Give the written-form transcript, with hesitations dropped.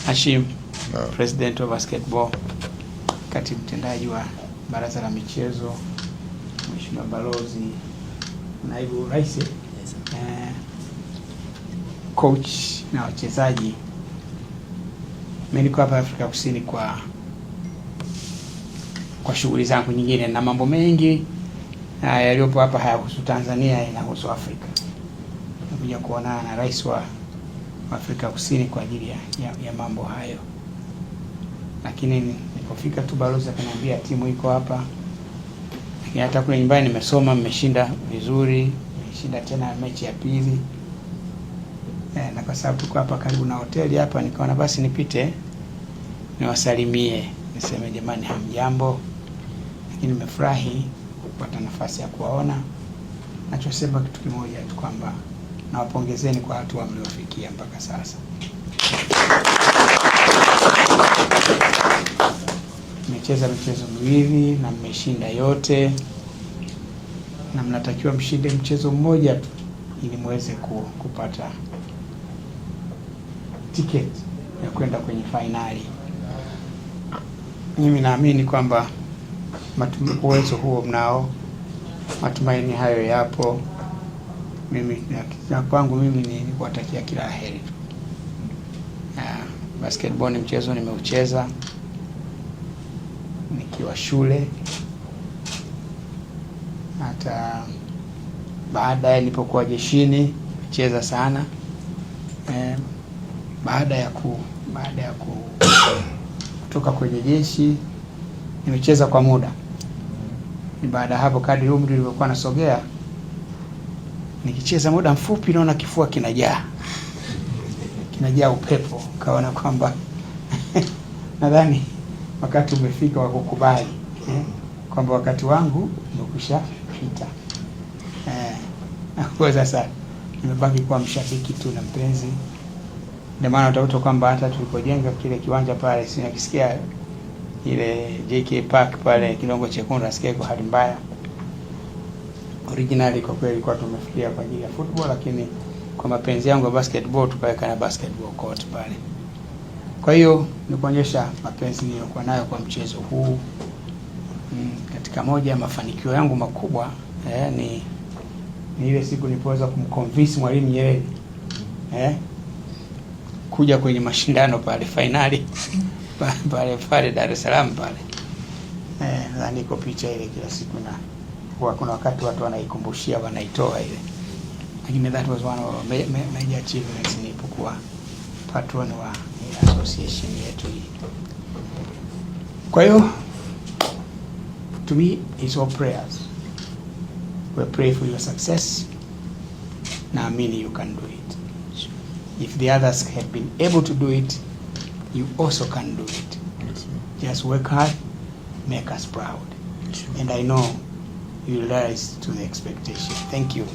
Hashim, President wa basketball, katibu mtendaji wa baraza la michezo, Mheshimiwa Balozi, naibu rais, coach na wachezaji. Mimi niko hapa Afrika Kusini kwa shughuli zangu nyingine, na mambo mengi yaliyopo hapa hayahusu Tanzania, yanahusu Afrika. Nakuja kuonana na rais wa Afrika Kusini kwa ajili ya mambo hayo. Lakini nilipofika tu balozi akaniambia timu iko hapa. Lakini hata kule nyumbani nimesoma, mmeshinda vizuri, mmeshinda tena mechi ya pili. Na kwa sababu tuko hapa karibu na hoteli hapa, nikaona basi nipite niwasalimie, niseme jamani hamjambo. Lakini nimefurahi kupata nafasi ya kuwaona. Nachosema kitu kimoja tu kwamba nawapongezeni kwa hatua mliofikia mpaka sasa. Mmecheza michezo miwili na mmeshinda yote, na mnatakiwa mshinde mchezo mmoja tu ili muweze kupata tiketi ya kwenda kwenye finali. Mimi naamini kwamba uwezo huo mnao, matumaini hayo yapo. Mimi na kwangu mimi ni kuwatakia kila heri. Basketball ni mchezo nimeucheza nikiwa shule, hata baadaye nilipokuwa jeshini cheza sana. Baada ya kutoka kwenye jeshi nimecheza kwa muda. Baada hapo kadri umri ulivyokuwa nasogea, nikicheza muda mfupi naona kifua kinajaa upepo. Kaona kwamba nadhani wakati umefika wa kukubali kwamba wakati wangu umekwisha pita. Kwa sasa nimebaki kuwa mshabiki tu na mpenzi. Ndio maana utakuta kwamba hata tulipojenga kile kiwanja pale, sinakisikia ile JK Park pale Kidongo Chekundu, nasikia iko hali mbaya. Originally kwa kweli ilikuwa tumefikia kwa ajili ya football, lakini kwa mapenzi yangu ya basketball tukaweka na basketball court pale. Kwa hiyo ni kuonyesha mapenzi niliyokuwa nayo kwa mchezo huu. Katika moja ya mafanikio yangu makubwa ni ile siku nilipoweza kumconvince Mwalimu Nyerere kuja kwenye mashindano pale finali pale Dar es Salaam pale. Na niko picha ile kila siku, na huwa kuna wakati watu wanaikumbushia, wanaitoa ile. Lakini that was one of major achievements nilipokuwa patron wa association yetu hii. Kwa hiyo to me it's all prayers. We pray for your success. Naamini you can do it. If the others have been able to do it, you also can do it. Just work hard, make us proud. And I know you will rise to the expectation. Thank you.